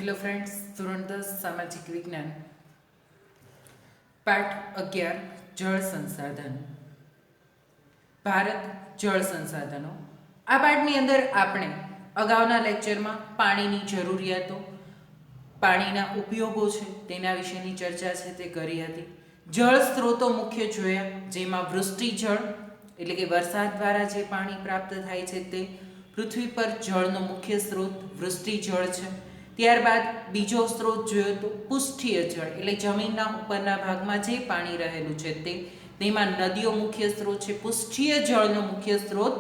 Hello friends, ધોરણ 10 સામાજિક વિજ્ઞાન પાઠ 11 જળ સંસાધન. ભારત જળ સંસાધનો. આ પાઠની અંદર આપણે અગાઉના લેક્ચરમાં પાણીની જરૂરિયાતો, પાણીના ઉપયોગો છે તેના વિશેની ચર્ચા છે તે કરી હતી. જળ સ્ત્રોતો મુખ્ય જોયા, જેમાં વૃષ્ટિ જળ એટલે કે વરસાદ દ્વારા જે પાણી પ્રાપ્ત થાય છે તે. પૃથ્વી પર જળનો મુખ્ય સ્ત્રોત વૃષ્ટિ જળ છે. ત્યારબાદ બીજો સ્ત્રોત જોયો તો પૃષ્ઠીય જળ એટલે જમીનના ઉપરના ભાગમાં જે પાણી રહેલું છે તે. તેમાં નદીઓ મુખ્ય સ્ત્રોત છે. પૃષ્ઠીય જળનો મુખ્ય સ્ત્રોત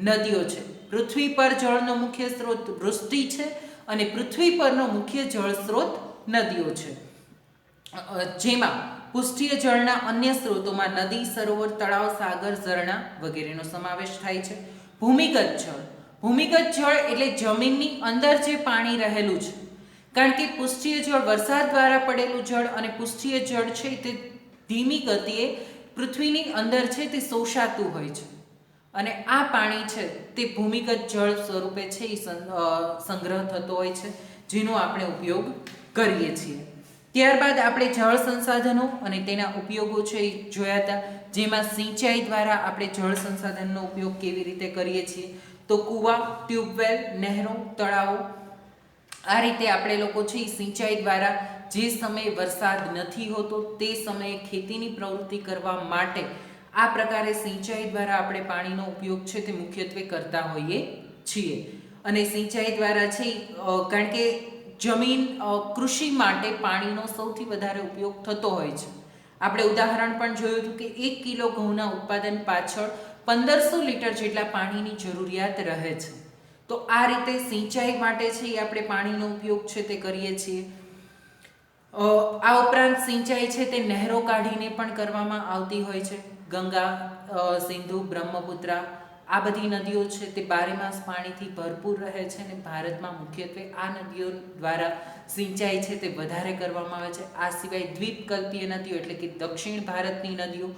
નદીઓ છે. પૃથ્વી પર જળનો મુખ્ય સ્ત્રોત વૃષ્ટિ છે અને પૃથ્વી પરનો મુખ્ય જળ સ્ત્રોત નદીઓ છે. જેમાં પૃષ્ઠીય જળના અન્ય સ્ત્રોતોમાં નદી, સરોવર, તળાવ, સાગર, ઝરણા વગેરેનો સમાવેશ થાય છે. ભૂમિગત જળ. ભૂમિગત જળ એટલે જમીનની અંદર જે પાણી રહેલું છે, કારણ કે પૃષ્ઠીય જળ વરસાદ દ્વારા પડેલું જળ અને પૃષ્ઠીય જળ છે તે ધીમી ગતિએ પૃથ્વીની અંદર છે તે શોષાતું હોય છે અને આ પાણી છે તે ભૂમિગત જળ સ્વરૂપે છે એ સંગ્રહ થતો હોય છે, જેનો આપણે ઉપયોગ કરીએ છીએ. ત્યારબાદ આપણે જળ સંસાધનો અને તેના ઉપયોગો છે એ જોયા હતા, જેમાં સિંચાઈ દ્વારા આપણે જળ સંસાધનનો ઉપયોગ કેવી રીતે કરીએ છીએ. તો કૂવા, ટ્યુબવેલ, નહેરો, તળાવો, આ રીતે આપણે લોકો છે એ સિંચાઈ દ્વારા જે સમયે વરસાદ નથી હોતો તે સમયે ખેતીની પ્રવૃત્તિ કરવા માટે આ પ્રકારે સિંચાઈ દ્વારા આપણે પાણીનો ઉપયોગ છે તે મુખ્યત્વે કરતા હોઈએ છીએ. અને સિંચાઈ દ્વારા છે કારણ કે જમીન કૃષિ માટે પાણીનો સૌથી વધારે ઉપયોગ થતો હોય છે. આપણે ઉદાહરણ પણ જોયું હતું કે 1 કિલો ઘઉંના ઉત્પાદન પાછળ 1500 લીટર જેટલા પાણીની જરૂરિયાત રહે છે. તો આ રીતે સિંચાઈ માટે છે એ આપણે પાણીનો ઉપયોગ છે તે કરીએ છીએ. આ ઉપરાંત સિંચાઈ છે તે નહેરો કાઢીને પણ કરવામાં આવતી હોય છે. ગંગા, સિંધુ, બ્રહ્મપુત્રા આ બધી નદીઓ છે તે બારેમાસ પાણીથી ભરપૂર રહે છે અને ભારતમાં મુખ્યત્વે આ નદીઓ દ્વારા સિંચાઈ છે તે વધારે કરવામાં આવે છે. આ સિવાય દ્વીપકલ્પીય નદીઓ એટલે કે દક્ષિણ ભારતની નદીઓ,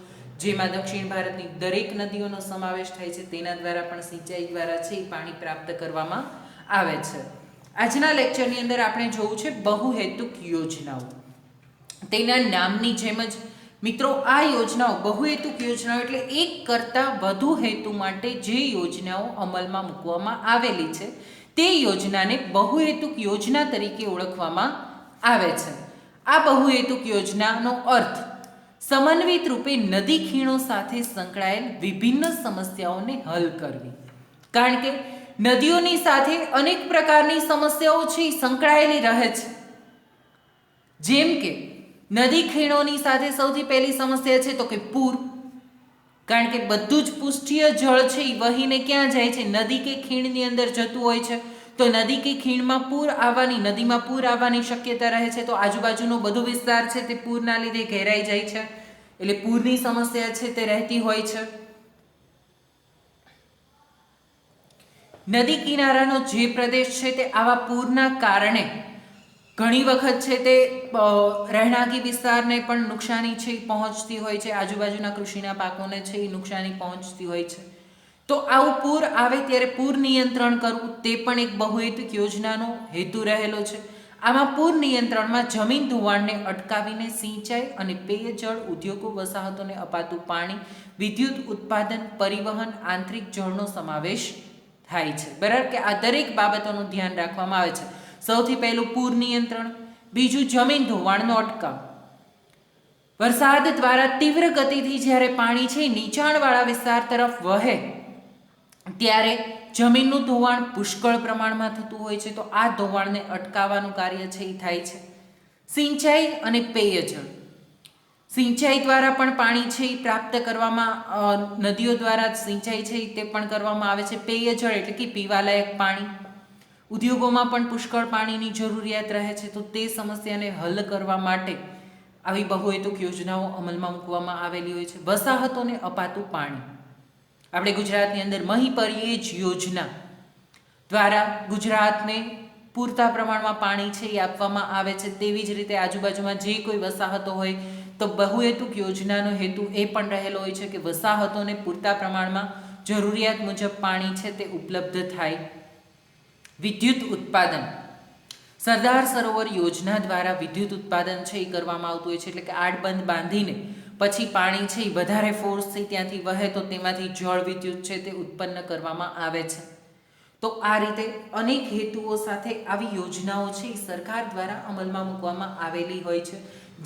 જેમાં દક્ષિણ ભારતની દરેક નદીઓનો સમાવેશ થાય છે, તેના દ્વારા પણ સિંચાઈ દ્વારા છે એ પાણી પ્રાપ્ત કરવામાં આવે છે. આજના લેક્ચરની અંદર આપણે જોવું છે બહુહેતુક યોજનાઓ. તેના નામની જેમ જ મિત્રો આ યોજનાઓ બહુહેતુક યોજનાઓ એટલે એક કરતાં વધુ હેતુ માટે જે યોજનાઓ અમલમાં મૂકવામાં આવેલી છે તે યોજનાને બહુહેતુક યોજના તરીકે ઓળખવામાં આવે છે. આ બહુહેતુક યોજનાનો અર્થ સમન્વિત રૂપે નદી ખીણો સાથે સંકળાયેલ વિભિન્ન સમસ્યાઓને હલ કરવી. કારણ કે નદીઓની સાથે અનેક પ્રકારની સમસ્યાઓ છે સંકળાયેલી રહે છે. જેમ કે નદી ખીણોની સાથે સૌથી પહેલી સમસ્યા છે તો કે પૂર. કારણ કે બધું જ પૃષ્ઠીય જળ છે એ વહીને ક્યાં જાય છે? નદી કે ખીણની અંદર જતું હોય છે. તો નદી કે ખીણમાં નદીમાં પૂર આવવાની શક્યતા રહે છે. તો આજુબાજુનો બધો વિસ્તાર છે તે પૂરના લીધે ઘેરાઈ જાય છે, એટલે પૂરની સમસ્યા છે તે રહેતી હોય છે. નદી કિનારાનો જે પ્રદેશ છે તે આવા પૂરના કારણે ઘણી વખત છે તે રહેણાંકી વિસ્તારને પણ નુકસાની છે પહોંચતી હોય છે, આજુબાજુના કૃષિના પાકોને છે એ નુકસાની પહોંચતી હોય છે. તો આવું પૂર આવે ત્યારે પૂર નિયંત્રણ કરવું તે પણ એક બહુહેતુક યોજનાનો હેતુ રહેલો છે. આમાં પૂર નિયંત્રણમાં જમીન ધોવાણને અટકાવીને સિંચાઈ અને પેયજળ ઉદ્યોગો, વસાહતોને અપાતું પાણી, વિદ્યુત ઉત્પાદન, પરિવહન, આંતરિક જળનો સમાવેશ થાય છે. બરાબર કે આ દરેક બાબતોનું ધ્યાન રાખવામાં આવે છે. સૌથી પહેલું પૂર નિયંત્રણ, બીજું જમીન ધોવાણનો અટકાવ. વરસાદ દ્વારા તીવ્ર ગતિથી જ્યારે પાણી છે નીચાણવાળા વિસ્તાર તરફ વહે ત્યારે જમીનનું ધોવાણ પુષ્કળ પ્રમાણમાં થતું હોય છે. તો આ ધોવાણને અટકાવવાનું કાર્ય છે એ થાય છે. સિંચાઈ અને પેયજળ. સિંચાઈ દ્વારા પણ પાણી છે એ પ્રાપ્ત કરવામાં, નદીઓ દ્વારા સિંચાઈ છે તે પણ કરવામાં આવે છે. પેયજળ એટલે કે પીવાલાયક પાણી. ઉદ્યોગોમાં પણ પુષ્કળ પાણીની જરૂરિયાત રહે છે. તો તે સમસ્યાને હલ કરવા માટે આવી બહુહેતુક યોજનાઓ અમલમાં મૂકવામાં આવેલી હોય છે. વસાહતોને અપાતું પાણી. આપણે ગુજરાતની અંદર મહીપરિયેજ યોજના દ્વારા ગુજરાતને પૂરતા પ્રમાણમાં પાણી છે એ આપવામાં આવે છે. તેવી જ રીતે આજુબાજુમાં જે કોઈ વસાહતો હોય તો બહુહેતુક યોજનાનો હેતુ એ પણ રહેલો હોય છે કે વસાહતોને પૂરતા પ્રમાણમાં જરૂરિયાત મુજબ પાણી છે તે ઉપલબ્ધ થાય. વિદ્યુત ઉત્પાદન. સરદાર સરોવર યોજના દ્વારા વિદ્યુત ઉત્પાદન છે એ કરવામાં આવતું હોય છે, એટલે કે આડબંધ બાંધીને પછી પાણી છે એ વધારે ફોર્સથી ત્યાંથી વહે તો તેમાંથી જળ વિદ્યુત છે તે ઉત્પન્ન કરવામાં આવે છે. તો આ રીતે અનેક હેતુઓ સાથે આવી યોજનાઓ છે એ સરકાર દ્વારા અમલમાં મૂકવામાં આવેલી હોય છે,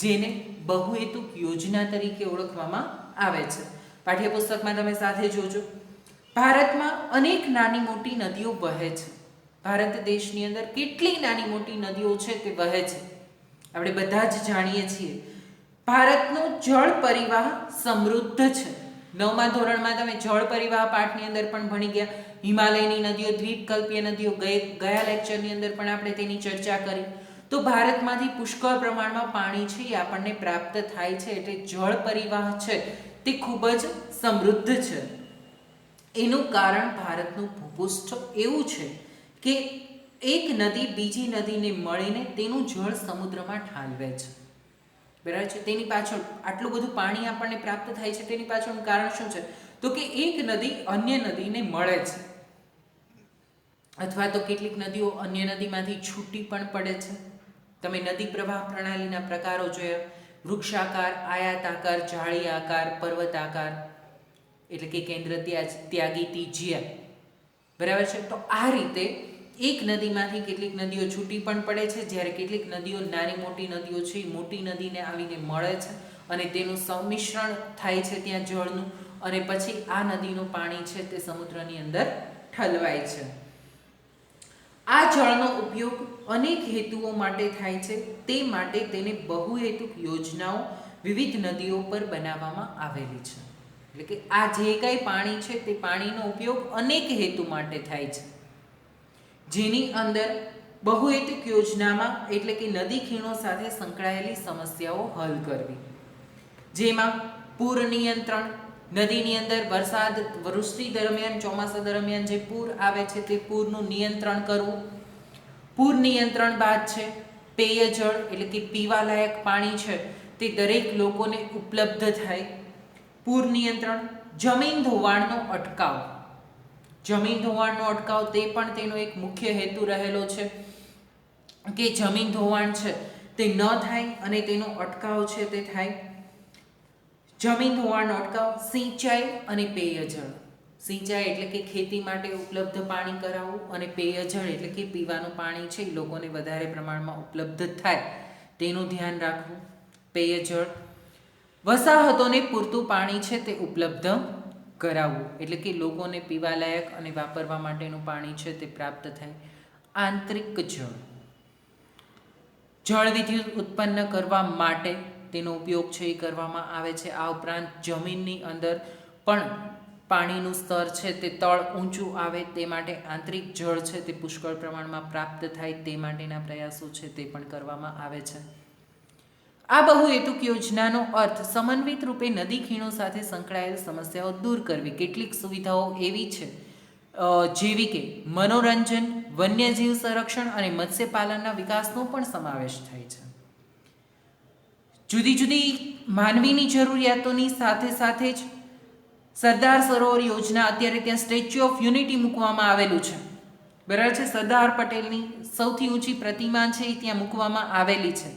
જેને બહુહેતુક યોજના તરીકે ઓળખવામાં આવે છે. પાઠ્યપુસ્તકમાં તમે સાથે જોજો, ભારતમાં અનેક નાની મોટી નદીઓ વહે છે. ભારત દેશની અંદર કેટલી નાની મોટી નદીઓ છે તે વહે છે, આપણે બધા જ જાણીએ છીએ. ભારતનો જળ પરિવાહ સમૃદ્ધ છે. 9મા ધોરણમાં તમે જળ પરિવાહ પાઠની અંદર પણ ભણી ગયા. હિમાલયની નદીઓ, દ્વીપકલ્પીય નદીઓ, ગયા લેક્ચરની અંદર પણ આપણે તેની ચર્ચા કરી. તો ભારતમાંથી પુષ્કળ પ્રમાણમાં પાણી છે એ આપણને પ્રાપ્ત થાય છે, એટલે જળ પરિવાહ છે તે ખૂબ જ સમૃદ્ધ છે. એનું કારણ ભારતનું ભૂપૃષ્ઠ એવું છે કે એક નદી બીજી નદીને મળીને તેનું જળ સમુદ્રમાં ઠાલવે છે. બરાબર છે. તેની પાછળ આટલું બધું પાણી આપણને પ્રાપ્ત થાય છે, તેની પાછળનું કારણ શું છે? તો કે એક નદી અન્ય નદીને મળે છે, અથવા તો કેટલીક નદીઓ અન્ય નદીમાંથી છૂટી પણ પડે છે. તમે નદી પ્રવાહ પ્રણાલીના પ્રકારો જોયા: વૃક્ષાકાર, આયાતાકાર, જાળી આકાર, પર્વતાકાર, એટલે કે કેન્દ્ર ત્યાગી, ત્રિજ્યા. બરાબર છે. તો આ રીતે એક નદીમાંથી કેટલીક નદીઓ છૂટી પણ પડે છે, જ્યારે કેટલીક નદીઓ, નાની મોટી નદીઓ છે એ મોટી નદીને આવીને મળે છે અને તેનું સંમિશ્રણ થાય છે ત્યાં જળનું, અને પછી આ નદીનું પાણી છે તે સમુદ્રની અંદર ઠલવાય છે. આ જળનો ઉપયોગ અનેક હેતુઓ માટે થાય છે, તે માટે તેને બહુહેતુક યોજનાઓ વિવિધ નદીઓ પર બનાવવામાં આવેલી છે. એટલે કે આ જે કાંઈ પાણી છે તે પાણીનો ઉપયોગ અનેક હેતુ માટે થાય છે, જેની અંદર બહુહેતુક યોજનામાં એટલે કે નદી ખીણો સાથે સંકળાયેલી સમસ્યાઓ હલ કરવી, જેમાં પૂર નિયંત્રણ, નદીની અંદર વરસાદ, વૃષ્ટિ દરમિયાન, ચોમાસા દરમિયાન જે પૂર આવે છે તે પૂરનું નિયંત્રણ કરવું. પૂર નિયંત્રણ બાદ છે પેયજળ એટલે કે પીવાલાયક પાણી છે તે દરેક લોકોને ઉપલબ્ધ થાય. પૂર નિયંત્રણ, જમીન ધોવાણનો અટકાવ. જમીન ધોવાણનો અટકાવ તે પણ તેનો એક મુખ્ય હેતુ રહેલો છે કે જમીન ધોવાણ છે તે ન થાય અને તેનો અટકાવ છે તે થાય. જમીન ધોવાણનો અટકાવ. સિંચાઈ અને પેયજળ. સિંચાઈ એટલે કે ખેતી માટે ઉપલબ્ધ પાણી કરાવવું, અને પેયજળ એટલે કે પીવાનું પાણી છે એ લોકોને વધારે પ્રમાણમાં ઉપલબ્ધ થાય તેનું ધ્યાન રાખવું. પેયજળ. વસાહતોને પૂરતું પાણી છે તે ઉપલબ્ધ કરાવવું, એટલે કે લોકોને પીવાલાયક અને વાપરવા માટેનું પાણી છે તે પ્રાપ્ત થાય. આંતરિક જળ. જળ વિદ્યુત ઉત્પન્ન કરવા માટે તેનો ઉપયોગ છે એ કરવામાં આવે છે. આ ઉપરાંત જમીનની અંદર પણ પાણીનું સ્તર છે તે તળ ઊંચું આવે તે માટે આંતરિક જળ છે તે પુષ્કળ પ્રમાણમાં પ્રાપ્ત થાય તે માટેના પ્રયાસો છે તે પણ કરવામાં આવે છે. આ બહુહેતુક યોજનાનો અર્થ સમન્વિત રૂપે નદી ખીણો સાથે સંકળાયેલ સમસ્યાઓ દૂર કરવી. કેટલીક સુવિધાઓ એવી છે જેવી કે મનોરંજન, વન્યજીવ સંરક્ષણ અને મત્સ્યપાલનના વિકાસનો પણ સમાવેશ થાય છે. જુદી જુદી માનવીની જરૂરિયાતોની સાથે સાથે જ સરદાર સરોવર યોજના, અત્યારે ત્યાં સ્ટેચ્યુ ઓફ યુનિટી મૂકવામાં આવેલું છે. બરાબર છે. સરદાર પટેલની સૌથી ઊંચી પ્રતિમા છે એ ત્યાં મૂકવામાં આવેલી છે.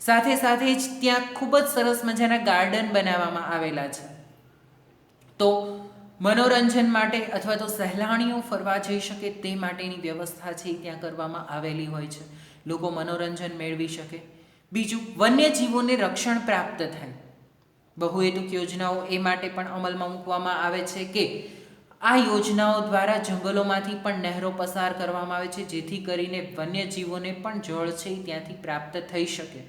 સાથે સાથે જ ત્યાં ખૂબ જ સરસ મજાના ગાર્ડન બનાવવામાં આવેલા છે. તો મનોરંજન માટે અથવા તો સહેલાણીઓ ફરવા જઈ શકે તે માટેની વ્યવસ્થા છે એ ત્યાં કરવામાં આવેલી હોય છે, લોકો મનોરંજન મેળવી શકે. બીજું, વન્યજીવોને રક્ષણ પ્રાપ્ત થાય. બહુહેતુક યોજનાઓ એ માટે પણ અમલમાં મૂકવામાં આવે છે કે આ યોજનાઓ દ્વારા જંગલોમાંથી પણ નહેરો પસાર કરવામાં આવે છે, જેથી કરીને વન્યજીવોને પણ જળ છે ત્યાંથી પ્રાપ્ત થઈ શકે.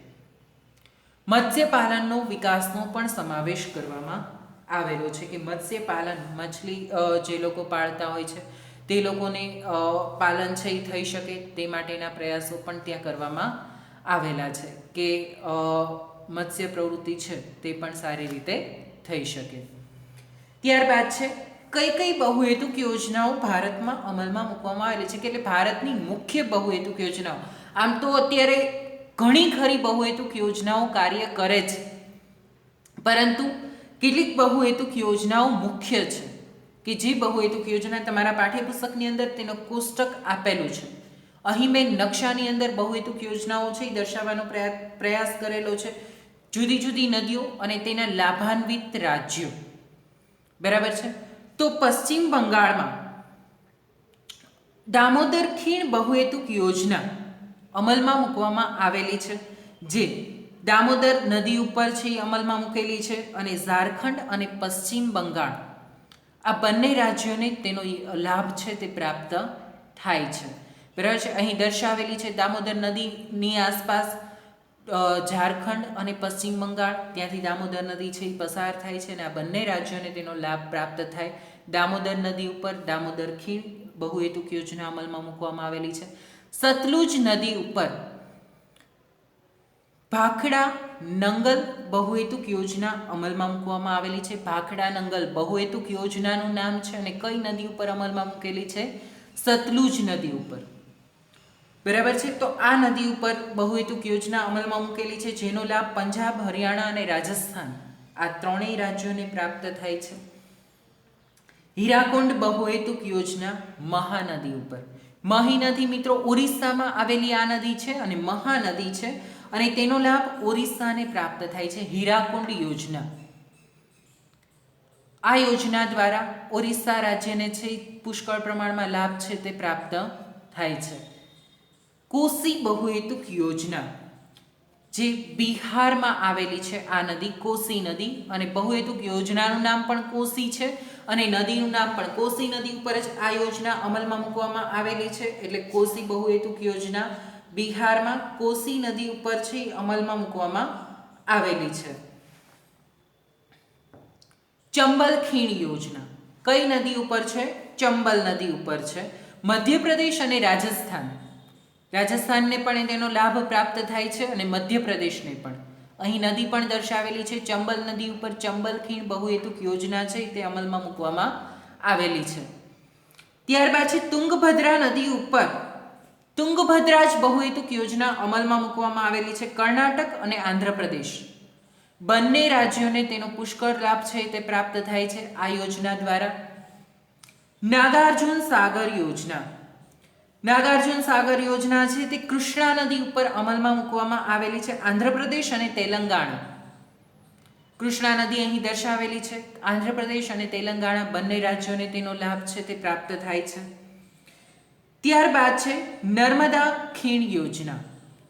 મત્સ્યપાલનનો વિકાસનો પણ સમાવેશ કરવામાં આવેલો છે કે મત્સ્યપાલન, મછલી જે લોકો પાળતા હોય છે તે લોકોને પાલન છે એ થઈ શકે તે માટેના પ્રયાસો પણ ત્યાં કરવામાં આવેલા છે કે મત્સ્ય પ્રવૃત્તિ છે તે પણ સારી રીતે થઈ શકે. ત્યારબાદ છે કઈ કઈ બહુહેતુક યોજનાઓ ભારતમાં અમલમાં મૂકવામાં આવેલી છે, કે એટલે ભારતની મુખ્ય બહુહેતુક યોજનાઓ. આમ તો અત્યારે ઘણી ખરી બહુહેતુક યોજનાઓ કાર્ય કરે છે, પરંતુ કેટલીક બહુહેતુક યોજનાઓ મુખ્ય છે કે જે બહુહેતુક યોજના તમારા પાઠ્યપુસ્તકની અંદર તેનો કોષ્ટક આપેલું છે અહીં મેં નકશાની અંદર બહુહેતુક યોજનાઓ છે એ દર્શાવવાનો પ્રયાસ કરેલો છે, જુદી જુદી નદીઓ અને તેના લાભાન્વિત રાજ્યો, બરાબર છે. તો પશ્ચિમ બંગાળમાં દામોદર ખીણ બહુહેતુક યોજના અમલમાં મૂકવામાં આવેલી છે, જે દામોદર નદી ઉપર છે એ અમલમાં મૂકેલી છે, અને ઝારખંડ અને પશ્ચિમ બંગાળ આ બંને રાજ્યોને તેનો લાભ છે તે પ્રાપ્ત થાય છે, બરાબર છે. અહીં દર્શાવેલી છે દામોદર નદીની આસપાસ ઝારખંડ અને પશ્ચિમ બંગાળ, ત્યાંથી દામોદર નદી છે એ પસાર થાય છે, અને આ બંને રાજ્યોને તેનો લાભ પ્રાપ્ત થાય. દામોદર નદી ઉપર દામોદર ખીણ બહુહેતુક યોજના અમલમાં મૂકવામાં આવેલી છે. સતલુજ નદી ઉપર ભાખડા નંગલ બહુહેતુક યોજના અમલમાં મૂકવામાં આવેલી છે. ભાખડા નંગલ બહુહેતુક યોજનાનું નામ છે, અને કઈ નદી ઉપર અમલમાં મૂકેલી છે? સતલુજ નદી ઉપર, બરાબર છે. તો આ નદી ઉપર બહુહેતુક યોજના અમલમાં મૂકેલી છે, જેનો લાભ પંજાબ, હરિયાણા અને રાજસ્થાન આ ત્રણેય રાજ્યોને પ્રાપ્ત થાય છે. હીરાકુંડ બહુહેતુક યોજના મહાનદી ઉપર. મહી નદી મિત્રો ઓરિસ્સામાં આવેલી આ નદી છે, અને મહાનદી છે, અને તેનો લાભ ઓરિસ્સાને પ્રાપ્ત થાય છે. હીરાકુંડ યોજના, આ યોજના દ્વારા ઓરિસ્સા રાજ્યને છે પુષ્કળ પ્રમાણમાં લાભ છે તે પ્રાપ્ત થાય છે. કોસી બહુહેતુક યોજના જે બિહારમાં આવેલી છે, આ નદી કોસી નદી, અને બહુહેતુક યોજનાનું નામ પણ કોસી છે, અને નદીનું નામ પણ કોસી નદી ઉપર જ આ યોજના અમલમાં મૂકવામાં આવેલી છે, એટલે કોસી બહુહેતુક યોજના બિહારમાં કોસી નદી ઉપર છે અમલમાં મૂકવામાં આવેલી છે. ચંબલ ખીણ યોજના કઈ નદી ઉપર છે? ચંબલ નદી ઉપર છે. મધ્યપ્રદેશ અને રાજસ્થાનને પણ તેનો લાભ પ્રાપ્ત થાય છે, અને મધ્યપ્રદેશને પણ. અહીં નદી પણ દર્શાવેલી છે. ચંબલ નદી ઉપર ચંબલ ખીણ બહુહેતુક યોજના છે તે અમલમાં મૂકવામાં આવેલી છે. ત્યારબાદ છે તુંગભદ્રા નદી ઉપર તુંગભદ્રા જ બહુહેતુક યોજના અમલમાં મૂકવામાં આવેલી છે. કર્ણાટક અને આંધ્રપ્રદેશ બંને રાજ્યોને તેનો પુષ્કળ લાભ છે તે પ્રાપ્ત થાય છે આ યોજના દ્વારા. નાગાર્જુન સાગર યોજના છે તે કૃષ્ણા નદી ઉપર અમલમાં મૂકવામાં આવેલી છે. આંધ્રપ્રદેશ અને તેલંગાણા, કૃષ્ણા નદી અહીં દર્શાવેલી છે. આંધ્રપ્રદેશ અને તેલંગાણા બંને રાજ્યોને તેનો લાભ છે તે પ્રાપ્ત થાય છે. ત્યારબાદ છે નર્મદા ખીણ યોજના,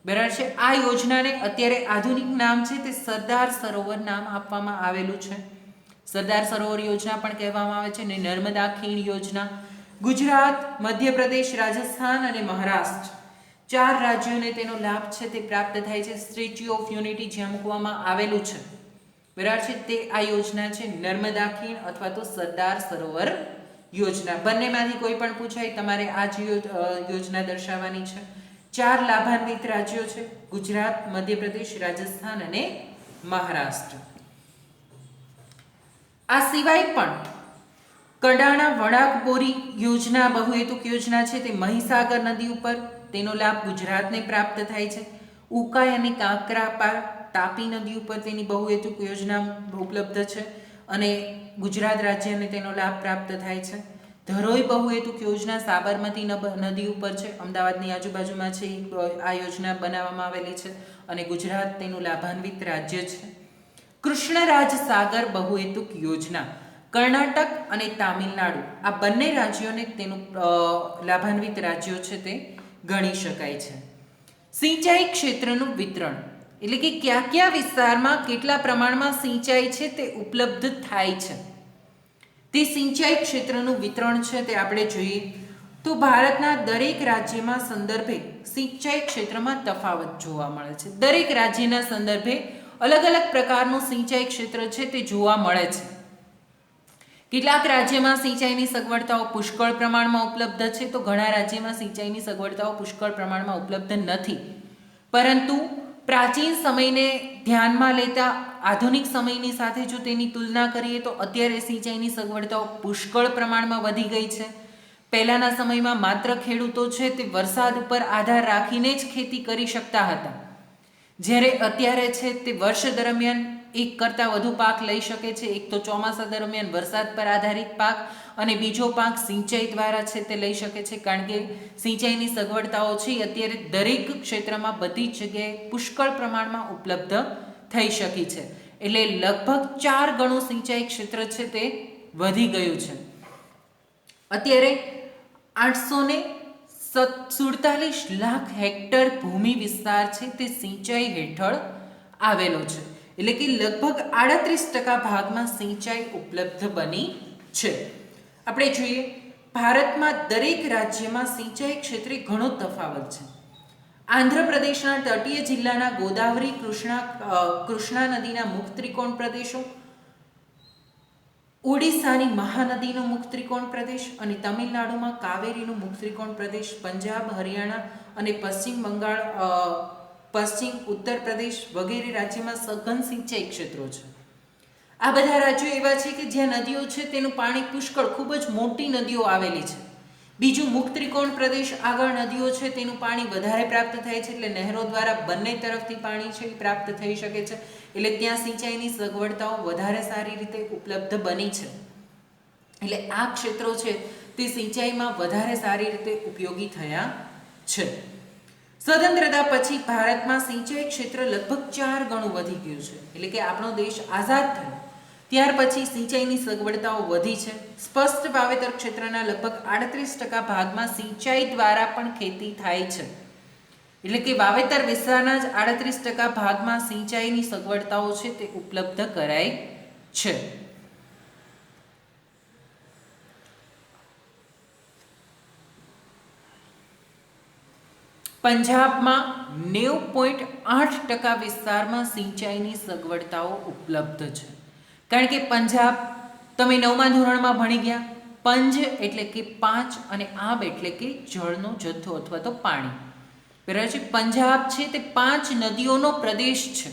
બરાબર છે. આ યોજનાને અત્યારે આધુનિક નામ છે તે સરદાર સરોવર નામ આપવામાં આવેલું છે. સરદાર સરોવર યોજના પણ કહેવામાં આવે છે, ને નર્મદા ખીણ યોજના ગુજરાત, મધ્યપ્રદેશ, રાજસ્થાન અને મહારાષ્ટ્ર 4 રાજ્યોને તેનો લાભ છે તે પ્રાપ્ત થાય છે. સ્ટેચ્યુ ઓફ યુનિટી જ્યાં મૂકવામાં આવેલું છે, બરાબર છે, તે આ યોજના છે નર્મદા ખીણ અથવા તો સરદાર સરોવર યોજના. બંનેમાંથી કોઈ પણ પૂછાય તમારે આ જ યોજના દર્શાવવાની છે. 4 લાભાન્વિત રાજ્યો છે: ગુજરાત, મધ્યપ્રદેશ, રાજસ્થાન અને મહારાષ્ટ્ર. આ સિવાય પણ કડાણા વણાકબોરી યોજના બહુહેતુક યોજના છે તે મહીસાગર નદી ઉપર, તેનો લાભ ગુજરાતને પ્રાપ્ત થાય છે. ઉકાઈ અને કાંકરાપાર તાપી નદી ઉપર તેની બહુહેતુક યોજના ઉપલબ્ધ છે, અને ગુજરાત રાજ્યને તેનો લાભ પ્રાપ્ત થાય છે. ધરોઈ બહુહેતુક યોજના સાબરમતી નદી ઉપર છે, અમદાવાદની આજુબાજુમાં છે આ યોજના બનાવવામાં આવેલી છે, અને ગુજરાત તેનું લાભાન્વિત રાજ્ય છે. કૃષ્ણરાજ સાગર બહુહેતુક યોજના કર્ણાટક અને તામિલનાડુ આ બંને રાજ્યોને તેનું લાભાન્વિત રાજ્યો છે તે ગણી શકાય છે. સિંચાઈ ક્ષેત્રનું વિતરણ એટલે કે કયા કયા વિસ્તારમાં કેટલા પ્રમાણમાં સિંચાઈ છે તે ઉપલબ્ધ થાય છે, તે સિંચાઈ ક્ષેત્રનું વિતરણ છે તે આપણે જોઈએ તો ભારતના દરેક રાજ્યમાં સંદર્ભે સિંચાઈ ક્ષેત્રમાં તફાવત જોવા મળે છે. દરેક રાજ્યના સંદર્ભે અલગ અલગ પ્રકારનું સિંચાઈ ક્ષેત્ર છે તે જોવા મળે છે. કેટલાક રાજ્યમાં સિંચાઈની સગવડતાઓ પુષ્કળ પ્રમાણમાં ઉપલબ્ધ છે, તો ઘણા રાજ્યમાં સિંચાઈની સગવડતાઓ પુષ્કળ પ્રમાણમાં ઉપલબ્ધ નથી. પરંતુ પ્રાચીન સમયને ધ્યાનમાં લેતા આધુનિક સમયની સાથે જો તેની તુલના કરીએ તો અત્યારે સિંચાઈની સગવડતાઓ પુષ્કળ પ્રમાણમાં વધી ગઈ છે. પહેલાના સમયમાં માત્ર ખેડૂતો છે તે વરસાદ ઉપર આધાર રાખીને જ ખેતી કરી શકતા હતા, જ્યારે અત્યારે છે તે વર્ષ દરમિયાન એક કરતાં વધુ પાક લઈ શકે છે. એક તો ચોમાસા દરમિયાન વરસાદ પર આધારિત પાક અને બીજો પાક સિંચાઈ દ્વારા છે તે લઈ શકે છે, કારણ કે સિંચાઈની સગવડતાઓ છે અત્યારે દરેક ક્ષેત્રમાં બધી જ જગ્યાએ પુષ્કળ પ્રમાણમાં ઉપલબ્ધ થઈ શકી છે. એટલે લગભગ 4 ગણું સિંચાઈ ક્ષેત્ર છે તે વધી ગયું છે. અત્યારે 847 લાખ હેક્ટર ભૂમિ વિસ્તાર છે તે સિંચાઈ હેઠળ આવેલો છે. એટલે કે લગભગ 38% ભાગમાં સિંચાઈ ઉપલબ્ધ બની છે. આપણે જોઈએ ભારતમાં દરેક રાજ્યમાં સિંચાઈ ક્ષેત્રે ઘણો તફાવત છે. આંધ્રપ્રદેશના તટીય જિલ્લાના ગોદાવરી કૃષ્ણા નદીના મુખ ત્રિકોણ પ્રદેશો, ઓડિશાની મહાનદીનો મુખ ત્રિકોણ પ્રદેશ અને તમિલનાડુમાં કાવેરીનો મુખ ત્રિકોણ પ્રદેશ, પંજાબ, હરિયાણા અને પશ્ચિમ બંગાળ, પશ્ચિમ ઉત્તર પ્રદેશ વગેરે રાજ્યમાં સઘન સિંચાઈ ક્ષેત્રો છે. આ બધા રાજ્યો એવા છે કે જ્યાં નદીઓ છે તેનું પાણી પુષ્કળ, ખૂબ જ મોટી નદીઓ આવેલી છે. બીજું મુખ ત્રિકોણ પ્રદેશ આગળ નદીઓ છે તેનું પાણી વધારે પ્રાપ્ત થાય છે, એટલે નહેરો દ્વારા બંને તરફથી પાણી છે એ પ્રાપ્ત થઈ શકે છે. એટલે ત્યાં સિંચાઈની સગવડતાઓ વધારે સારી રીતે ઉપલબ્ધ બની છે. એટલે આ ક્ષેત્રો છે તે સિંચાઈમાં વધારે સારી રીતે ઉપયોગી થયા છે. સ્વતંત્રતા પછી ભારતમાં સિંચાઈ ક્ષેત્ર લગભગ 4 ગણું વધી ગયું છે. એટલે કે આપણો દેશ આઝાદ થયો ત્યાર પછી સિંચાઈની સગવડતાઓ વધી છે. સ્પષ્ટ વાવેતર ક્ષેત્રના લગભગ 38% ભાગમાં સિંચાઈ દ્વારા પણ ખેતી થાય છે. એટલે કે વાવેતર વિસ્તારના જ 38% ભાગમાં સિંચાઈની સગવડતાઓ છે તે ઉપલબ્ધ કરાઈ છે. પંજાબમાં 90.8% વિસ્તારમાં સિંચાઈની સગવડતાઓ ઉપલબ્ધ છે. કારણ કે પંજાબ, તમે 9મા ધોરણમાં ભણી ગયા, પંજ એટલે કે 5 અને આબ એટલે કે જળનો જથ્થો અથવા તો પાણી. બરાબર છે. પંજાબ છે તે 5 નદીઓનો પ્રદેશ છે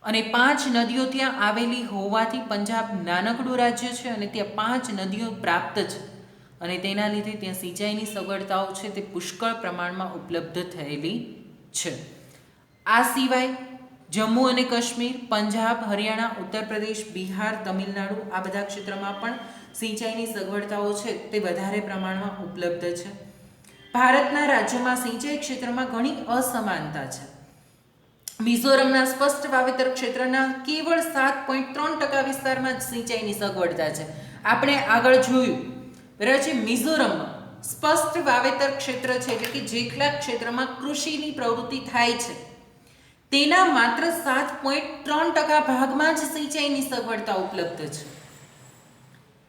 અને 5 નદીઓ ત્યાં આવેલી હોવાથી પંજાબ નાનકડું રાજ્ય છે અને ત્યાં 5 નદીઓ પ્રાપ્ત છે અને તેના લીધે ત્યાં સિંચાઈની સગવડતાઓ છે તે પુષ્કળ પ્રમાણમાં ઉપલબ્ધ થયેલી છે. આ સિવાય જમ્મુ અને કાશ્મીર, પંજાબ, હરિયાણા, ઉત્તર પ્રદેશ, બિહાર, તમિલનાડુ આ બધા ક્ષેત્રમાં પણ સિંચાઈની સગવડતાઓ છે તે વધારે પ્રમાણમાં ઉપલબ્ધ છે. ભારતના રાજ્યોમાં સિંચાઈ ક્ષેત્રમાં ઘણી અસમાનતા છે. મિઝોરમના સ્પષ્ટ વાવેતર ક્ષેત્રના કેવળ 7.3% વિસ્તારમાં જ સિંચાઈની સગવડતા છે. આપણે આગળ જોયું બરાબર છે. મિઝોરમમાં સ્પષ્ટ વાવેતર ક્ષેત્ર છે, એટલે કે જેટલા ક્ષેત્રમાં કૃષિની પ્રવૃત્તિ થાય છે તેના માત્ર 7.3% ભાગમાં જ સિંચાઈની સગવડતા ઉપલબ્ધ છે.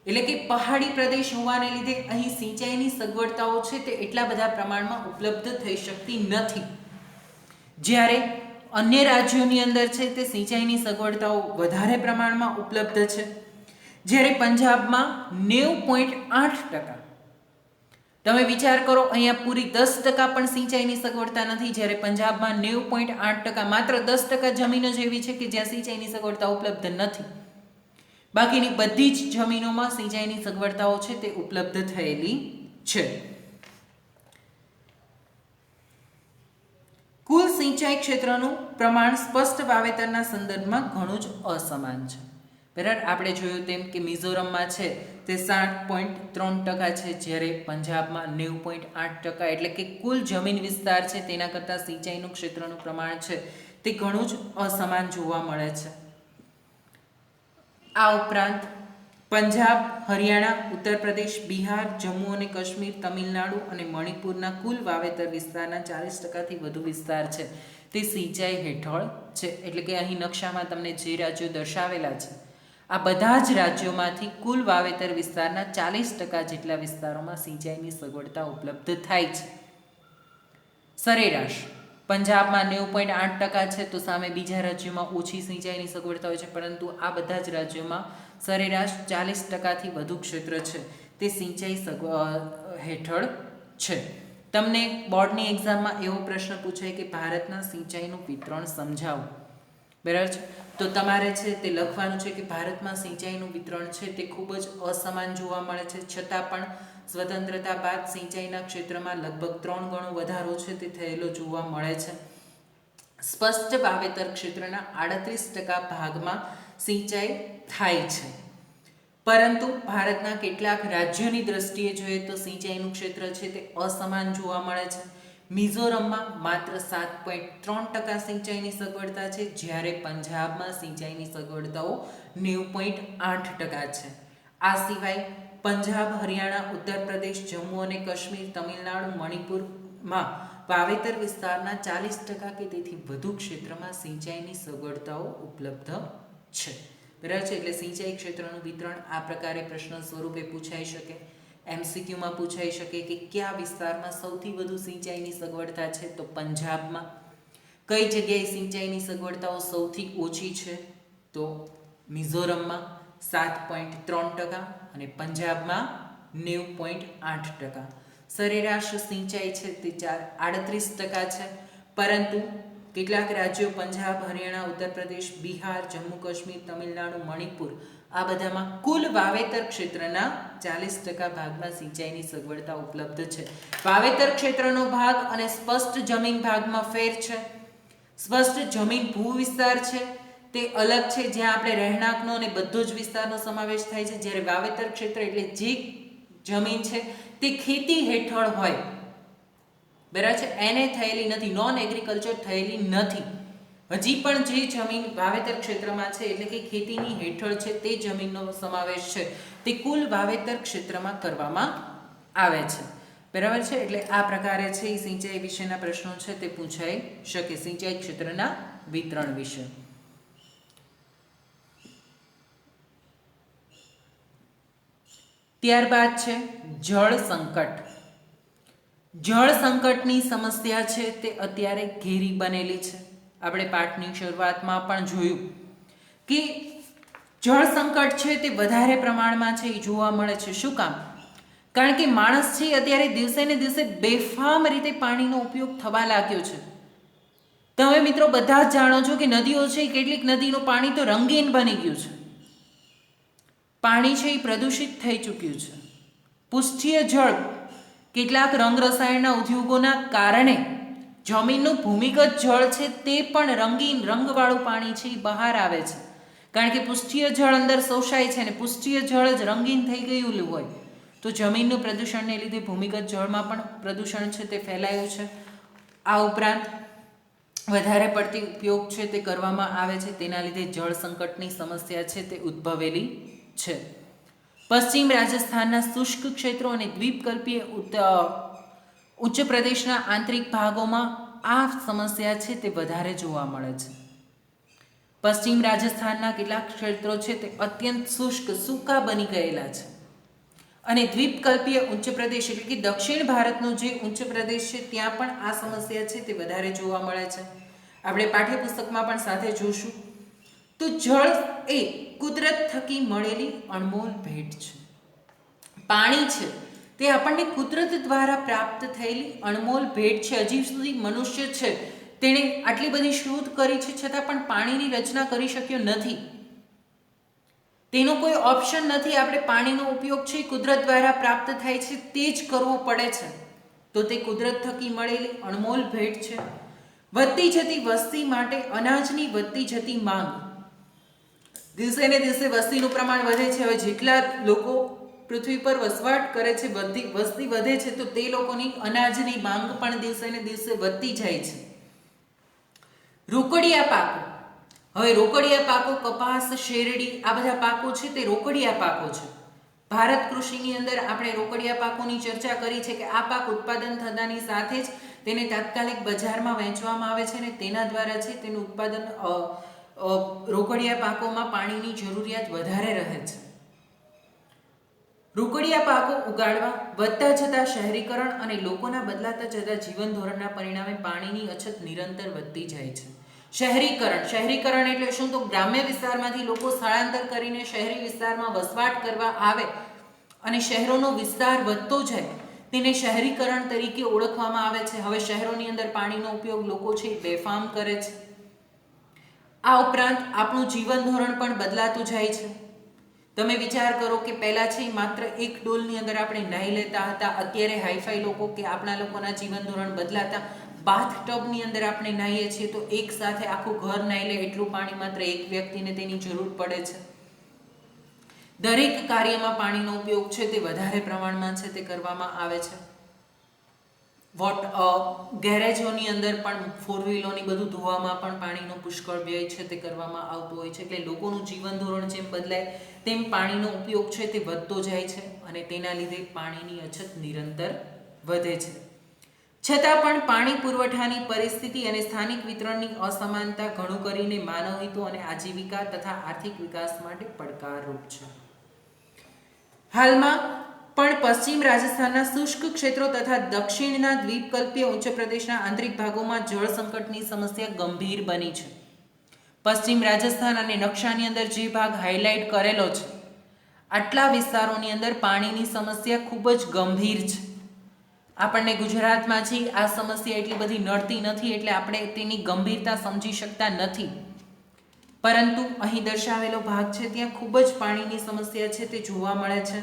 એટલે કે પહાડી પ્રદેશ હોવાને લીધે અહીં સિંચાઈની સગવડતાઓ છે તે એટલા બધા પ્રમાણમાં ઉપલબ્ધ થઈ શકતી નથી. જ્યારે અન્ય રાજ્યોની અંદર છે તે સિંચાઈની સગવડતાઓ વધારે પ્રમાણમાં ઉપલબ્ધ છે. જ્યારે પંજાબમાં 90.8%. તમે વિચાર કરો, અહીંયા પૂરી 10% પણ સિંચાઈની સગવડતા નથી, જ્યારે પંજાબમાં 90.8%, માત્ર 10% જમીન જ એવી છે કે જ્યાં સિંચાઈની સગવડતા ઉપલબ્ધ નથી. બાકીની બધી જ જમીનોમાં સિંચાઈની સગવડતાઓ છે તે ઉપલબ્ધ થયેલી છે. કુલ સિંચાઈ ક્ષેત્રનું પ્રમાણ સ્પષ્ટ વાવેતરના સંદર્ભમાં ઘણું જ અસમાન છે. બરાબર, આપણે જોયું તેમ કે મિઝોરમમાં છે તે 7.3% છે, જ્યારે પંજાબમાં 90.8%. એટલે કે કુલ જમીન વિસ્તાર છે તેના કરતાં સિંચાઈનું ક્ષેત્રનું પ્રમાણ છે તે ઘણું જ અસમાન જોવા મળે છે. આ ઉપરાંત પંજાબ, હરિયાણા, ઉત્તર પ્રદેશ, બિહાર, જમ્મુ અને કાશ્મીર, તમિલનાડુ અને મણિપુરના કુલ વાવેતર વિસ્તારના 40%થી વધુ વિસ્તાર છે તે સિંચાઈ હેઠળ છે. એટલે કે અહીં નકશામાં તમને જે રાજ્યો દર્શાવેલા છે આ બધા જ રાજ્યોમાંથી કુલ વાવેતર વિસ્તારના 40% જેટલા વિસ્તારોમાં સિંચાઈની સગવડતા ઉપલબ્ધ થાય છે. સરેરાશ પંજાબમાં 90.8% છે, તો સામે બીજા રાજ્યોમાં ઓછી સિંચાઈની સગવડતા હોય છે, પરંતુ આ બધા જ રાજ્યોમાં સરેરાશ 40%થી વધુ ક્ષેત્ર છે તે સિંચાઈ હેઠળ છે. તમને બોર્ડની એક્ઝામમાં એવો પ્રશ્ન પૂછાય કે ભારતના સિંચાઈનું વિતરણ સમજાવો. બરાબર છે, તો તમારે છે તે લખવાનું છે કે ભારતમાં સિંચાઈનું વિતરણ છે તે ખૂબ જ અસમાન જોવા મળે છે, છતાં પણ સ્વતંત્રતા બાદ સિંચાઈના ક્ષેત્રમાં લગભગ 3 ગણો વધારો છે તે થયેલો જોવા મળે છે. સ્પષ્ટ વાવેતર ક્ષેત્રના 38% ભાગમાં સિંચાઈ થાય છે. પરંતુ ભારતના કેટલાક રાજ્યોની દ્રષ્ટિએ જોઈએ તો સિંચાઈનું ક્ષેત્ર છે તે અસમાન જોવા મળે છે. મિઝોરમમાં માત્ર 7.3% સિંચાઈની સગવડતા છે, જ્યારે પંજાબમાં સિંચાઈની સગવડતાઓ 90.8% છે. આ સિવાય પંજાબ, હરિયાણા, ઉત્તર પ્રદેશ, જમ્મુ અને કાશ્મીર, તમિલનાડુ, મણિપુરમાં વાવેતર વિસ્તારના 40% કે તેથી વધુ ક્ષેત્રમાં સિંચાઈની સગવડતાઓ ઉપલબ્ધ છે. બરાબર છે. એટલે સિંચાઈ ક્ષેત્રનું વિતરણ આ પ્રકારે પ્રશ્ન સ્વરૂપે પૂછાઈ શકે. એમસીક્યુમાં પૂછાઈ શકે કે કયા વિસ્તારમાં સૌથી વધુ સિંચાઈની સગવડતા છે, તો પંજાબમાં. કઈ જગ્યાએ સિંચાઈની સગવડતાઓ સૌથી ઓછી છે, તો મિઝોરમમાં 7.3% અને પંજાબમાં 90.8%. સરેરાશ સિંચાઈ છે તે 38% છે. પરંતુ કેટલાક રાજ્યો પંજાબ, હરિયાણા, ઉત્તર પ્રદેશ, બિહાર, જમ્મુ કાશ્મીર, તમિલનાડુ, મણિપુર આ બધામાં કુલ વાવેતર ક્ષેત્રના 40% ભાગમાં સિંચાઈની સગવડતા ઉપલબ્ધ છે. વાવેતર ક્ષેત્રનો ભાગ અને સ્પષ્ટ જમીન ભાગમાં ફેર છે. સ્પષ્ટ જમીન ભૂ વિસ્તાર છે તે અલગ છે, જ્યાં આપણે રહેણાંકનો અને બધો જ વિસ્તારનો સમાવેશ થાય છે, જ્યારે વાવેતર ક્ષેત્ર એટલે જે જમીન છે તે ખેતી હેઠળ હોય, બરાબર છે, એને થયેલી નથી, નોન એગ્રીકલ્ચર થયેલી નથી. હજી પણ જે જમીન વાવેતર ક્ષેત્રમાં છે એટલે કે ખેતીની હેઠળ છે તે જમીનનો સમાવેશ છે તે કુલ વાવેતર ક્ષેત્રમાં કરવામાં આવે છે. બરાબર છે. એટલે આ પ્રકારે છે એ સિંચાઈ વિશેના પ્રશ્નો છે તે પૂછાઈ શકે સિંચાઈ ક્ષેત્રના વિતરણ વિશે. ત્યારબાદ છે જળ સંકટ. જળ સંકટની સમસ્યા છે તે અત્યારે ઘેરી બનેલી છે. આપણે પાઠની શરૂઆતમાં પણ જોયું કે જળ સંકટ છે તે વધારે પ્રમાણમાં છે એ જોવા મળે છે. શું કામ? કારણ કે માણસ છે અત્યારે દિવસે ને દિવસે બેફામ રીતે પાણીનો ઉપયોગ થવા લાગ્યો છે. તમે મિત્રો બધા જ જાણો છો કે નદીઓ છે, કેટલીક નદીનું પાણી તો રંગીન બની ગયું છે. પાણી છે એ પ્રદૂષિત થઈ ચૂક્યું છે. પૃષ્ઠીય જળ કેટલાક રંગ રસાયણના ઉદ્યોગોના કારણે જમીનનું ભૂમિગત જળ છે તે પણ રંગીન રંગવાળું પાણી છે એ બહાર આવે છે. કારણ કે પૃષ્ઠીય જળ અંદર શોષાય છે અને પૃષ્ઠીય જળ જ રંગીન થઈ ગયેલું હોય તો જમીનનું પ્રદૂષણને લીધે ભૂમિગત જળમાં પણ પ્રદૂષણ છે તે ફેલાયું છે. આ ઉપરાંત વધારે પડતી ઉપયોગ છે તે કરવામાં આવે છે, તેના લીધે જળ સંકટની સમસ્યા છે તે ઉદ્ભવેલી છે. પશ્ચિમ રાજસ્થાનના શુષ્ક ક્ષેત્રો અને દ્વીપકલ્પીય ઉચ્ચ પ્રદેશના આંતરિક ભાગોમાં આ સમસ્યા છે તે વધારે જોવા મળે છે. પશ્ચિમ રાજસ્થાનના કેટલાક ક્ષેત્રો છે તે અત્યંત શુષ્ક સૂકા બની ગયેલા છે અને દ્વીપકલ્પીય ઉચ્ચ પ્રદેશ એટલે કે દક્ષિણ ભારતનો જે ઉચ્ચ પ્રદેશ છે ત્યાં પણ આ સમસ્યા છે તે વધારે જોવા મળે છે. આપણે પાઠ્યપુસ્તકમાં પણ સાથે જોશું. તો જળ એ કુદરત થકી મળેલી અણમોલ ભેટ છે. પાણી છે તે આપણને કુદરત દ્વારા પ્રાપ્ત થયેલી અણમોલ ભેટ છે. હજી સુધી મનુષ્ય છે તેણે આટલી બધી શોધ કરી છે છતાં પણ પાણીની રચના કરી શક્યો નથી. તેનો કોઈ ઓપ્શન નથી. આપણે પાણીનો ઉપયોગ છે કુદરત દ્વારા પ્રાપ્ત થાય છે તે જ કરવો પડે છે. તો તે કુદરત થકી મળેલી અણમોલ ભેટ છે. વધતી જતી વસ્તી માટે અનાજની વધતી જતી માંગ. દિવસે ને દિવસે વસ્તીનું પ્રમાણ વધે છે. હવે જેટલા લોકો પૃથ્વી પર વસવાટ કરે છે, વસ્તી વધે છે તો તે લોકોની અનાજની માંગ પણ દિવસે ને દિવસે વધતી જાય છે. રોકડિયા પાકો. હવે રોકડિયા પાકો કપાસ, શેરડી આ બધા પાકો છે તે રોકડિયા પાકો છે. ભારત કૃષિની અંદર આપણે રોકડિયા પાકોની ચર્ચા કરી છે કે આ પાક ઉત્પાદન થતાની સાથે જ તેને તાત્કાલિક બજારમાં વેચવામાં આવે છે અને તેના દ્વારા છે તેનું ઉત્પાદન રોકડિયા પાકોમાં પાણીની જરૂરિયાત વધારે રહે છે. રોકડિયા પાકો ઉગાડવા વધતા જતા શહેરીકરણ અને લોકોના બદલાતા જતા જીવન ધોરણના પરિણામે પાણીની અછત નિરંતર વધતી જાય છે. શહેરીકરણ એટલે શું? તો ગ્રામ્ય વિસ્તારમાંથી લોકો સ્થળાંતર કરીને શહેરી વિસ્તારમાં વસવાટ કરવા આવે અને શહેરોનો વિસ્તાર વધતો જાય તેને શહેરીકરણ તરીકે ઓળખવામાં આવે છે. હવે શહેરોની અંદર પાણીનો ઉપયોગ લોકો છે બેફામ કરે છે. આ ઉપરાંત આપણું જીવન ધોરણ પણ બદલાતું જાય છે. તમે વિચાર કરો કે પહેલા છે માત્ર એક ડોલની અંદર આપણે નાહી લેતા હતા. અત્યારે હાઈફાઈ લોકો કે આપણા લોકોના જીવન ધોરણ બદલાતા બાથ ટબની અંદર આપણે નાહીએ છીએ તો એક સાથે આખું ઘર નાહી લે એટલું પાણી માત્ર એક વ્યક્તિને તેની જરૂર પડે છે. દરેક કાર્યમાં પાણીનો ઉપયોગ છે તે વધારે પ્રમાણમાં છે તે કરવામાં આવે છે. ગેરેજોની અંદર પણ ફોર વ્હીલોની બધું ધોવામાં પણ પાણીનો પુષ્કળ વ્યય છે તે કરવામાં આવતો હોય છે. એટલે લોકોનું જીવન ધોરણ જેમ બદલાય તેમ પાણીનો ઉપયોગ છે તે વધતો જાય છે અને તેના લીધે પાણીની અછત નિરંતર વધે છે. છતાં પણ પાણી પુરવઠાની પરિસ્થિતિ અને સ્થાનિક વિતરણની અસમાનતા ઘણું કરીને માનવ હિતો અને આજીવિકા તથા આર્થિક વિકાસ માટે પડકારરૂપ છે. હાલમાં પણ પશ્ચિમ રાજસ્થાનના શુષ્ક ક્ષેત્રો તથા દક્ષિણના દ્વીપકલ્પીય ઉચ્ચ પ્રદેશના આંતરિક ભાગોમાં જળ સંકટની સમસ્યા ગંભીર બની છે. પશ્ચિમ રાજસ્થાન અને નકશાની અંદર જે ભાગ હાઇલાઇટ કરેલો છે, આટલા વિસ્તારોની અંદર પાણીની સમસ્યા ખૂબ જ ગંભીર છે. આપણને ગુજરાતમાંથી આ સમસ્યા એટલી બધી નડતી નથી એટલે આપણે તેની ગંભીરતા સમજી શકતા નથી, પરંતુ અહીં દર્શાવેલો ભાગ છે ત્યાં ખૂબ જ પાણીની સમસ્યા છે તે જોવા મળે છે.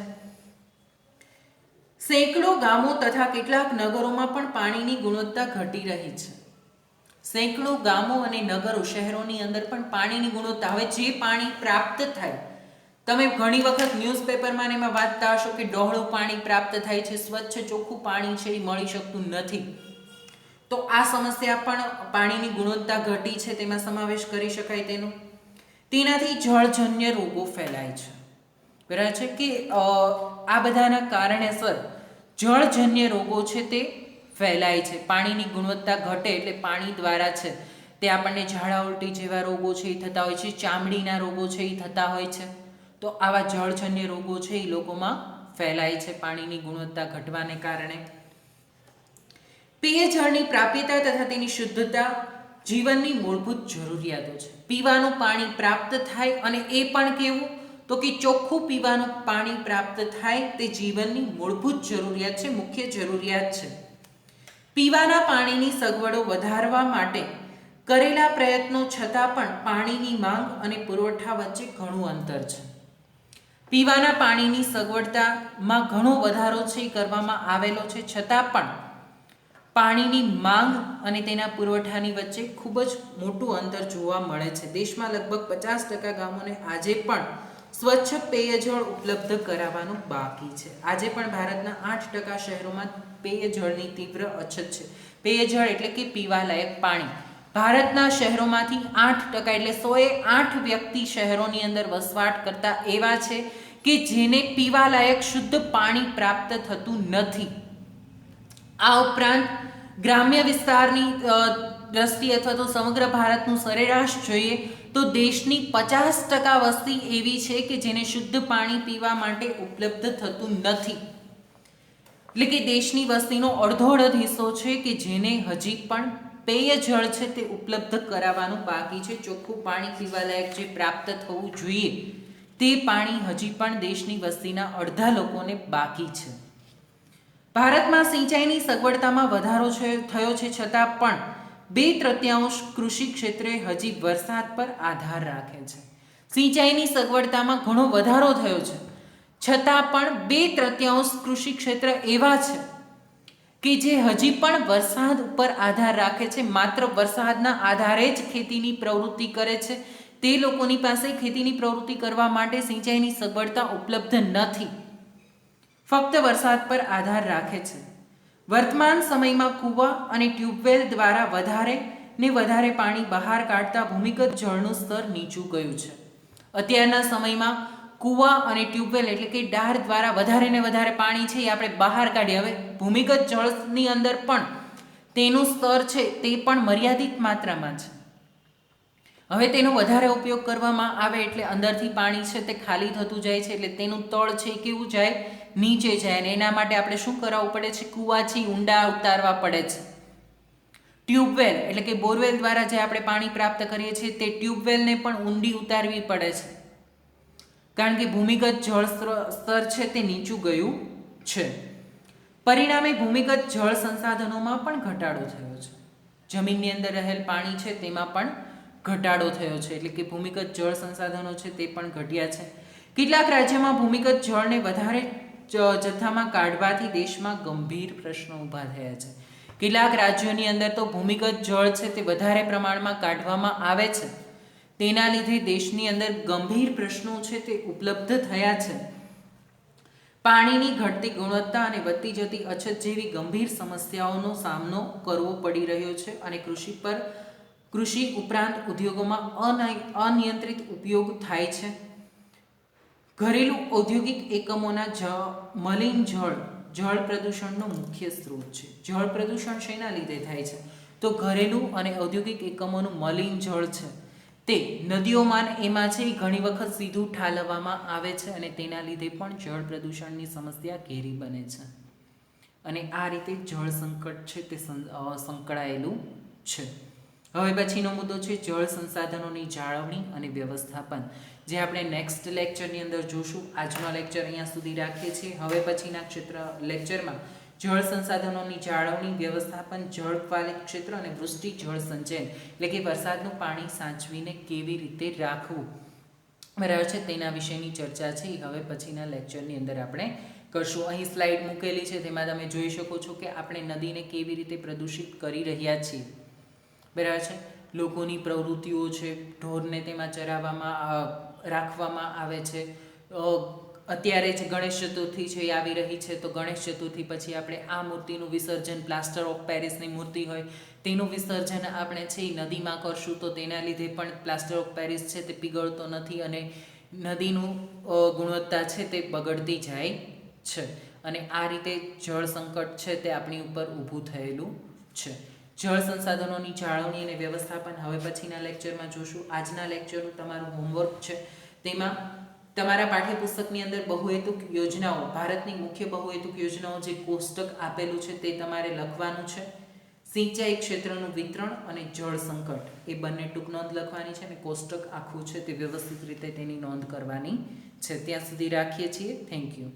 સેંકડો ગામો તથા કેટલાક નગરોમાં પણ પાણીની ગુણવત્તા ઘટી રહી છે. સેંકડો ગામો અને નગરો, શહેરોની અંદર પણ પાણીની ગુણવત્તા, હવે જે પાણી પ્રાપ્ત થાય, તમે ઘણી વખત ન્યૂઝપેપરમાં એમાં વાંચતા હશો કે ડહોળું પાણી પ્રાપ્ત થાય છે, સ્વચ્છ ચોખ્ખું પાણી છે એ મળી શકતું નથી. તો આ સમસ્યા પણ પાણીની ગુણવત્તા ઘટી છે તેમાં સમાવેશ કરી શકાય તેનો. તેનાથી જળજન્ય રોગો ફેલાય છે. બરાબર છે કે આ બધાના કારણેસર જળજન્ય રોગો છે તે ફેલાય છે. પાણીની ગુણવત્તા ઘટે એટલે પાણી દ્વારા છે તે આપણને ઝાડા ઉલટી જેવા રોગો છે એ થતા હોય છે, ચામડીના રોગો છે એ થતા હોય છે. તો આવા જળજન્ય રોગો છે એ લોકોમાં ફેલાય છે પાણીની ગુણવત્તા ઘટવાને કારણે. પેય જળની પ્રાપ્યતા તથા તેની શુદ્ધતા જીવનની મૂળભૂત જરૂરિયાતો છે. પીવાનું પાણી પ્રાપ્ત થાય અને એ પણ કેવું, તો કે ચોખ્ખું પીવાનું પાણી પ્રાપ્ત થાય તે જીવનની મૂળભૂત જરૂરિયાત છે, મુખ્ય જરૂરિયાત છે. પીવાના પાણીની સગવડો વધારવા માટે કરેલા પ્રયત્નો છતાં પણ પાણીની માંગ અને પુરવઠા વચ્ચે ઘણું અંતર છે. પીવાના પાણીની સગવડતામાં ઘણો વધારો છે કરવામાં આવેલો છે, છતાં પણ પાણીની માંગ અને તેના પુરવઠાની વચ્ચે ખૂબ જ મોટું અંતર જોવા મળે છે. દેશમાં લગભગ 50% ગામોને આજે પણ સ્વચ્છ પેયજળ ઉપલબ્ધ કરાવવાનું બાકી છે. આજે પણ ભારતના 8% શહેરોમાં પેયજળની તીવ્ર અછત છે. પેયજળ એટલે કે પીવાલાયક પાણી. ભારતના શહેરોમાંથી 8% એટલે 108 વ્યક્તિ શહેરોની અંદર વસવાટ કરતા એવા છે કે જેને પીવાલાયક શુદ્ધ પાણી પ્રાપ્ત થતું નથી. આ ઉપરાંત ગ્રામ્ય વિસ્તારની દ્રષ્ટિએ અથવા તો સમગ્ર ભારતનું સરેરાશ જોઈએ તો દેશની 50% વસ્તી એવી છે કે જેને શુદ્ધ પાણી પીવા માટે ઉપલબ્ધ થતું નથી. એટલે કે દેશની વસ્તીનો અડધો હિસ્સો છે કે જેને હજી પણ પેયજળ છે તે ઉપલબ્ધ કરાવવાનું બાકી છે. ચોખ્ખું પાણી પીવાલાયક જે પ્રાપ્ત થવું જોઈએ તે પાણી હજી પણ દેશની વસ્તીના અડધા લોકોને બાકી છે. ભારતમાં સિંચાઈની સગવડતામાં વધારો થયો છે, છતાં પણ 2/3 કૃષિ ક્ષેત્રે હજી વરસાદ પર આધાર રાખે છે. સિંચાઈની સગવડતામાં ઘણો વધારો થયો છે, છતાં પણ 2/3 કૃષિ ક્ષેત્ર એવા છે કે જે હજી પણ વરસાદ ઉપર આધાર રાખે છે. માત્ર વરસાદના આધારે જ ખેતીની પ્રવૃત્તિ કરે છે. તે લોકોની પાસે ખેતીની પ્રવૃત્તિ કરવા માટે સિંચાઈની સગવડતા ઉપલબ્ધ નથી, ફક્ત વરસાદ પર આધાર રાખે છે. વર્તમાન સમયમાં કૂવા અને ટ્યુબવેલ દ્વારા વધારે પાણી બહાર કાઢતા ભૂમિગત જળનું સ્તર નીચું ગયું છે. અત્યારના સમયમાં કૂવા અને ટ્યુબવેલ એટલે કે ડાર દ્વારા વધારે પાણી છે એ આપણે બહાર કાઢીએ. હવે ભૂમિગત જળની અંદર પણ તેનું સ્તર છે તે પણ મર્યાદિત માત્રામાં છે. હવે તેનો વધારે ઉપયોગ કરવામાં આવે એટલે અંદરથી પાણી છે તે ખાલી થતું જાય છે, એટલે તેનું તળ છે કેવું જાય, નીચે જાય. અને એના માટે આપણે શું કરાવવું પડે છે, કૂવાથી ઊંડા ઉતારવા પડે છે. ટ્યુબવેલ એટલે કે બોરવેલ દ્વારા જે આપણે પાણી પ્રાપ્ત કરીએ છીએ તે ટ્યુબવેલને પણ ઊંડી ઉતારવી પડે છે, કારણ કે ભૂમિગત જળ સ્તર છે તે નીચું ગયું છે. પરિણામે ભૂમિગત જળ સંસાધનોમાં પણ ઘટાડો થયો છે. જમીનની અંદર રહેલ પાણી છે તેમાં પણ ઘટાડો થયો છે, એટલે કે ભૂમિગત જળ સંસાધનો છે તે પણ ઘટ્યા છે. કેટલાક રાજ્યોમાં ભૂમિગત જળને વધારે જથ્થામાં કાઢવાથી દેશમાં ગંભીર પ્રશ્નો ઊભા થયા છે. કેટલાક રાજ્યોની અંદર તો ભૂમિગત જળ છે તે વધારે પ્રમાણમાં કાઢવામાં આવે છે, તેના લીધે દેશની અંદર ગંભીર પ્રશ્નો છે તે ઉપલબ્ધ થયા છે. પાણીની ઘટતી ગુણવત્તા અને વધતી જતી અછત જેવી ગંભીર સમસ્યાઓનો સામનો કરવો પડી રહ્યો છે અને કૃષિ ઉપરાંત ઉદ્યોગોમાં અનિયંત્રિત ઉપયોગ થાય છે. ઘરેલું ઔદ્યોગિક એકમોના મલિન જળ પ્રદૂષણનો મુખ્ય સ્ત્રોત છે. જળ પ્રદૂષણ શેના લીધે થાય છે? તો ઘરેલું અને ઔદ્યોગિક એકમોનું મલિન જળ છે તે નદીઓમાં એમાં છે એ ઘણી વખત સીધું ઠાલવવામાં આવે છે અને તેના લીધે પણ જળ પ્રદૂષણની સમસ્યા ઘેરી બને છે અને આ રીતે જળ સંકટ છે તે સંકળાયેલું છે. હવે પછીનો મુદ્દો છે જળ સંસાધનોની જાળવણી અને વ્યવસ્થાપન, જે આપણે નેક્સ્ટ લેક્ચરની અંદર જોશું. આજનો લેક્ચર અહીંયા સુધી રાખીએ છીએ. હવે પછીના લેક્ચરમાં જળ સંસાધનોની જાળવણી, વ્યવસ્થાપન, જળપાલિત ક્ષેત્ર અને વૃષ્ટિ જળ સંચયન એટલે કે વરસાદનું પાણી સાચવીને કેવી રીતે રાખવું, બરાબર છે, તેના વિશેની ચર્ચા છે એ હવે પછીના લેક્ચરની અંદર આપણે કરશું. અહીં સ્લાઇડ મૂકેલી છે, તેમાં તમે જોઈ શકો છો કે આપણે નદીને કેવી રીતે પ્રદૂષિત કરી રહ્યા છીએ, બરાબર છે. લોકોની પ્રવૃત્તિઓ છે, ઢોરને તેમાં રાખવામાં આવે છે. અત્યારે જ ગણેશ ચતુર્થી છે એ આવી રહી છે, તો ગણેશ ચતુર્થી પછી આપણે આ મૂર્તિનું વિસર્જન, પ્લાસ્ટર ઓફ પેરિસની મૂર્તિ હોય તેનું વિસર્જન આપણે છે એ નદીમાં કરશું, તો તેના લીધે પણ પ્લાસ્ટર ઓફ પેરિસ છે તે પીગળતો નથી અને નદીનું ગુણવત્તા છે તે બગડતી જાય છે અને આ રીતે જળ સંકટ છે તે આપણી ઉપર ઊભું થયેલું છે. જળ સંસાધનોની જાળવણી અને વ્યવસ્થાપન હવે પછીના લેક્ચરમાં જોશું. આજના લેક્ચરનું તમારું હોમવર્ક છે, તેમાં તમારા પાઠ્યપુસ્તકની અંદર બહુહેતુક યોજનાઓ, ભારતની મુખ્ય બહુહેતુક યોજનાઓ જે કોષ્ટક આપેલું છે તે તમારે લખવાનું છે. સિંચાઈ ક્ષેત્રનું વિતરણ અને જળ સંકટ એ બંને ટૂંક નોંધ લખવાની છે અને કોષ્ટક આખું છે તે વ્યવસ્થિત રીતે તેની નોંધ કરવાની છે. ત્યાં સુધી રાખીએ છીએ. Thank you.